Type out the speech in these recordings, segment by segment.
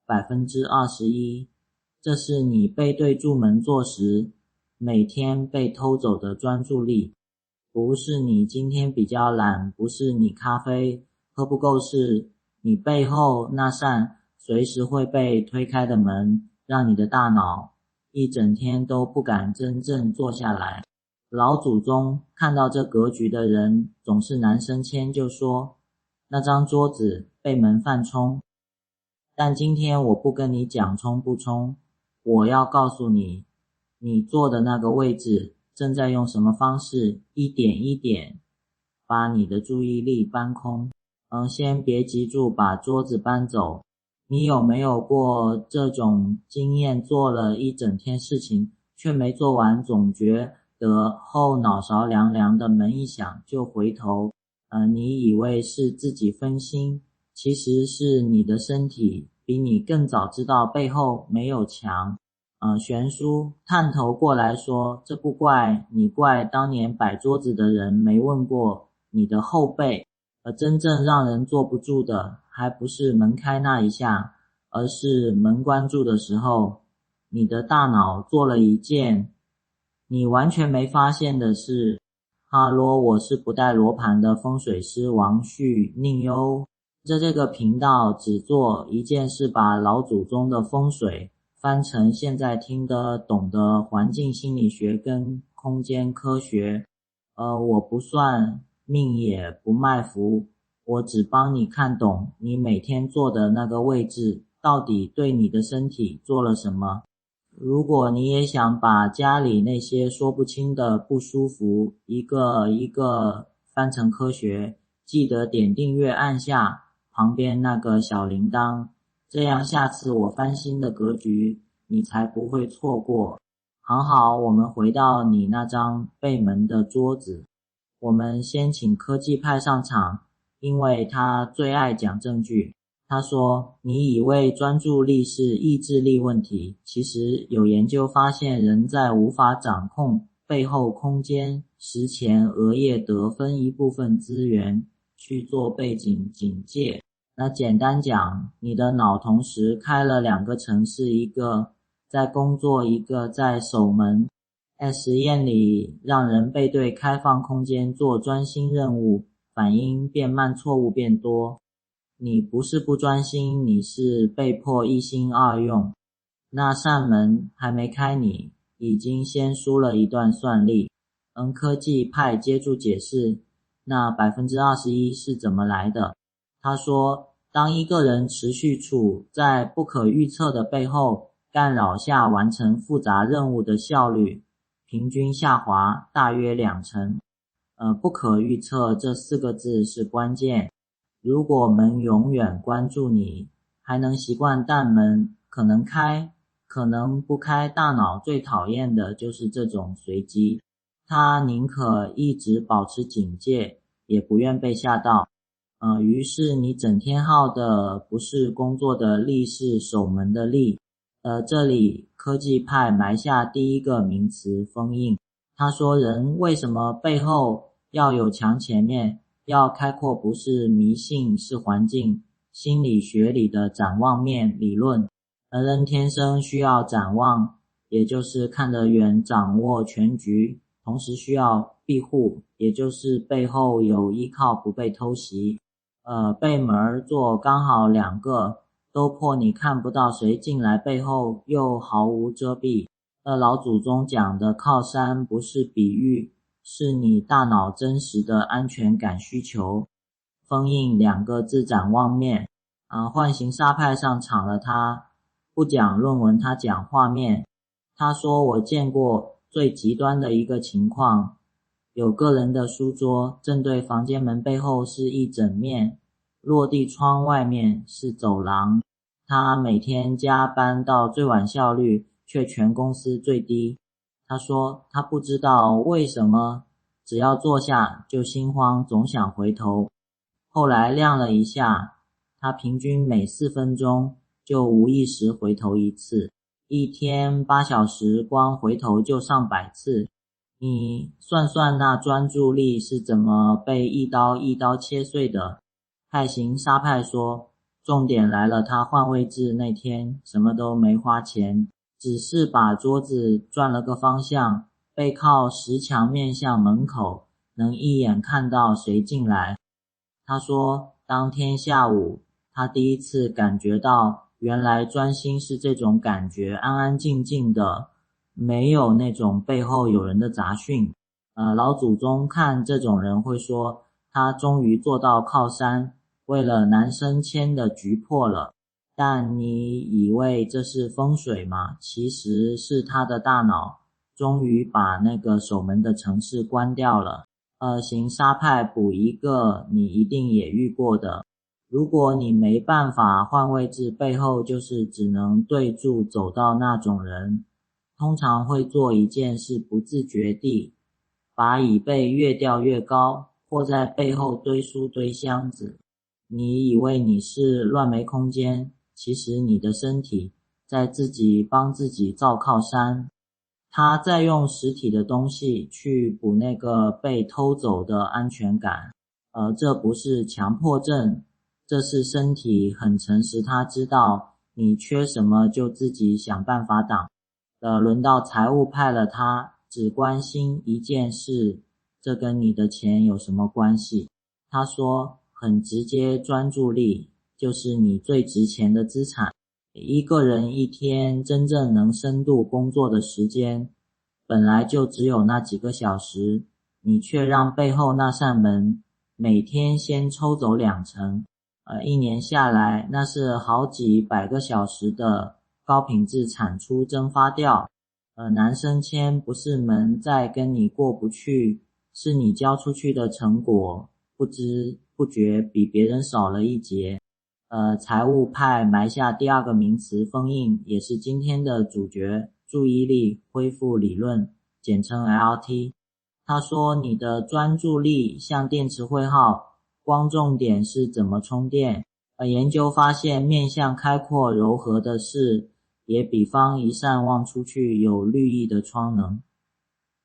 21%，这是你背对住门坐时每天被偷走的专注力。不是你今天比较懒，不是你咖啡喝不够，是你背后那扇随时会被推开的门，让你的大脑一整天都不敢真正坐下来。老祖宗看到这格局的人，总是男生谦就说，那张桌子被门犯冲。但今天我不跟你讲冲不冲，我要告诉你，你坐的那个位置正在用什么方式一点一点把你的注意力搬空。先别急住把桌子搬走。你有没有过这种经验，做了一整天事情却没做完，总觉得后脑勺凉凉的，门一响就回头，你以为是自己分心，其实是你的身体比你更早知道背后没有墙。悬殊探头过来说，这不怪你，怪当年摆桌子的人没问过你的后背。而真正让人坐不住的，还不是门开那一下，而是门关住的时候，你的大脑做了一件你完全没发现的事。哈喽，我是不带罗盘的风水师王旭宁优，在这个频道只做一件事，把老祖宗的风水翻成现在听得懂的环境心理学跟空间科学。我不算命也不卖符，我只帮你看懂你每天坐的那个位置到底对你的身体做了什么。如果你也想把家里那些说不清的不舒服一个一个翻成科学，记得点订阅，按下旁边那个小铃铛，这样下次我翻新的格局你才不会错过。好，我们回到你那张背门的桌子。我们先请科技派上场，因为他最爱讲证据。他说，你以为专注力是意志力问题，其实有研究发现，人在无法掌控背后空间时前，额叶得分一部分资源去做背景警戒。那简单讲，你的脑同时开了两个程式，一个在工作，一个在守门。在实验里，让人背对开放空间做专心任务，反应变慢，错误变多。你不是不专心，你是被迫一心二用。那扇门还没开，你已经先输了一段算力。科技派接住解释，那 21% 是怎么来的？他说，当一个人持续处在不可预测的背后干扰下完成复杂任务的效率平均下滑大约20%。不可预测这4个字是关键。如果门永远关住你，还能习惯但门可能开，可能不开。大脑最讨厌的就是这种随机，他宁可一直保持警戒，也不愿被吓到。于是你整天耗的不是工作的力，是守门的力。这里科技派埋下第一个名词，封印。他说，人为什么背后要有墙，前面要开阔，不是迷信，是环境。心理学里的展望面理论，人天生需要展望，也就是看得远，掌握全局，同时需要庇护，也就是背后有依靠，不被偷袭。背门坐刚好2个都破，你看不到谁进来，背后又毫无遮蔽。老祖宗讲的靠山不是比喻，是你大脑真实的安全感需求。封印2个字，展望面。唤醒沙派上场了，他不讲论文，他讲画面。他说，我见过最极端的一个情况，有个人的书桌正对房间门，背后是一整面落地窗，外面是走廊。他每天加班到最晚，效率却全公司最低。他说他不知道为什么只要坐下就心慌，总想回头。后来量了一下，他平均每4分钟就无意识回头一次，一天8小时光回头就上百次。你算算那专注力是怎么被一刀一刀切碎的。派型沙派说，重点来了，他换位置那天什么都没花钱，只是把桌子转了个方向，背靠石墙面向门口，能一眼看到谁进来。他说当天下午他第一次感觉到原来专心是这种感觉，安安静静的，没有那种背后有人的杂讯。老祖宗看这种人会说他终于做到靠山，为了男生签的局破了。但你以为这是风水吗？其实是他的大脑终于把那个守门的城市关掉了。行沙派补一个你一定也遇过的，如果你没办法换位置，背后就是只能对住走到那种人，通常会做一件事，不自觉地把椅背越吊越高，或在背后堆书堆箱子。你以为你是乱没空间，其实你的身体在自己帮自己造靠山。他在用实体的东西去补那个被偷走的安全感。这不是强迫症，这是身体很诚实，他知道你缺什么就自己想办法挡。轮到财务派了，他只关心一件事，这跟你的钱有什么关系？他说很直接，专注力就是你最值钱的资产。一个人一天真正能深度工作的时间本来就只有那几个小时，你却让背后那扇门每天先抽走20%，一年下来那是好几百个小时的高品质产出蒸发掉。男生签不是门在跟你过不去，是你交出去的成果不知不觉比别人少了一截。财务派埋下第二个名词封印，也是今天的主角，注意力恢复理论，简称 LT。 他说你的专注力像电池会耗，光重点是怎么充电。研究发现面向开阔柔和的事，也比方一扇望出去有绿意的窗能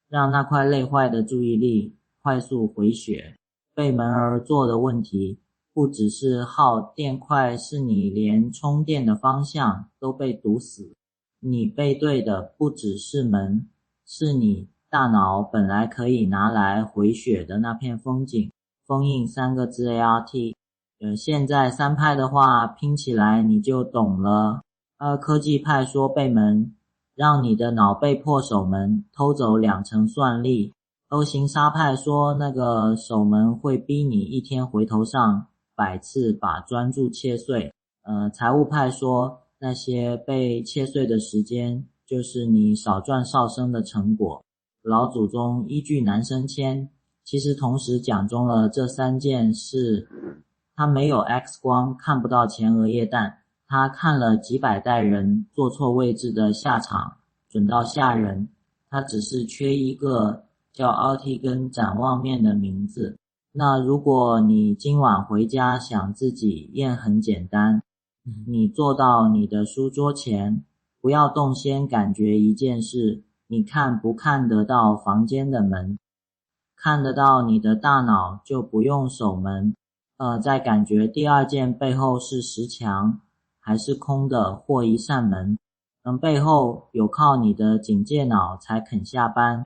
让那块累坏的注意力快速回血。背门而坐的问题不只是耗电快，是你连充电的方向都被堵死。你背对的不只是门，是你大脑本来可以拿来回血的那片风景。封印3个字 ART。现在3派的话拼起来你就懂了。科技派说背门，让你的脑被迫守门，偷走20%算力。O 型沙派说那个守门会逼你一天回头上100次把专注切碎。财务派说那些被切碎的时间就是你少赚少生的成果。老祖宗依据男生签，其实同时讲中了这3件事。他没有 X 光，看不到前额叶蛋，他看了几百代人坐错位置的下场，准到吓人。他只是缺一个叫 RT 跟展望面的名字。那如果你今晚回家想自己验，很简单，你坐到你的书桌前，不要动，先感觉一件事，你看不看得到房间的门？看得到你的大脑就不用守门。再感觉第2件背后是石墙还是空的或一扇门，背后有靠你的警戒脑才肯下班。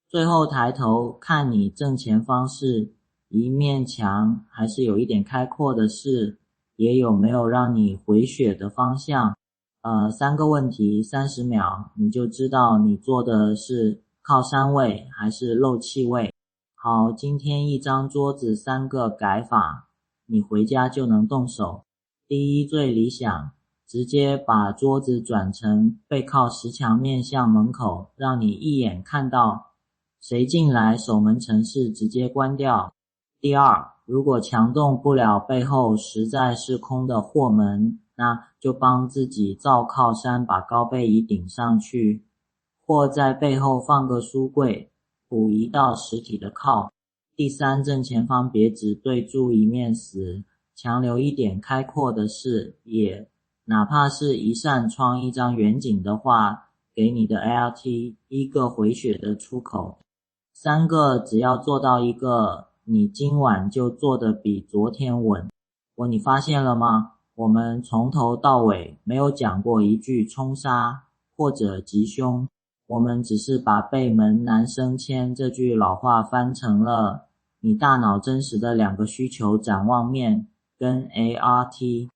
最后抬头看你正前方是一面墙还是有一点开阔的事，也有没有让你回血的方向。3个问题30秒，你就知道你做的是靠山位还是漏气位。好，今天一张桌子3个改法，你回家就能动手。第一，最理想，直接把桌子转成背靠石墙面向门口，让你一眼看到谁进来，守门城市直接关掉。第二，如果墙动不了，背后实在是空的货门，那就帮自己造靠山，把高背椅顶上去，或在背后放个书柜，补一道实体的靠。第三，正前方别只对住一面死，强留一点开阔的视野，哪怕是一扇窗一张远景的话，给你的 LT 一个回血的出口。3个只要做到一个，你今晚就做得比昨天稳。你发现了吗？我们从头到尾没有讲过一句冲杀或者吉凶，我们只是把背门难升迁这句老话翻成了你大脑真实的两个需求展望面跟 ART。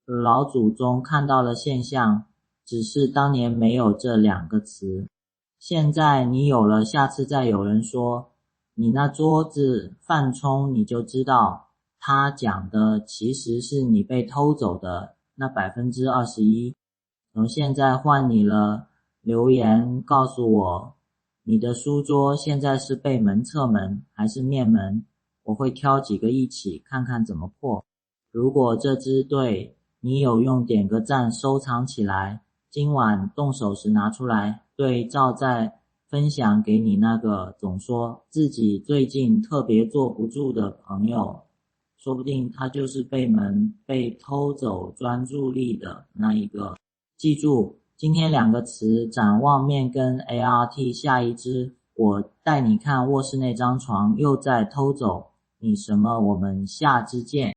老祖宗看到了现象，只是当年没有这两个词，现在你有了，下次再有人说你那桌子犯冲，你就知道他讲的其实是你被偷走的那 21%。 从现在换你了，留言告诉我你的书桌现在是背门侧门还是面门，我会挑几个一起看看怎么破。如果这支对你有用，点个赞收藏起来，今晚动手时拿出来对照，再分享给你那个总说自己最近特别坐不住的朋友，说不定他就是背门被偷走专注力的那一个。记住今天两个词，展望面跟 ART。 下一支我带你看卧室那张床又在偷走你什么，我们下支见。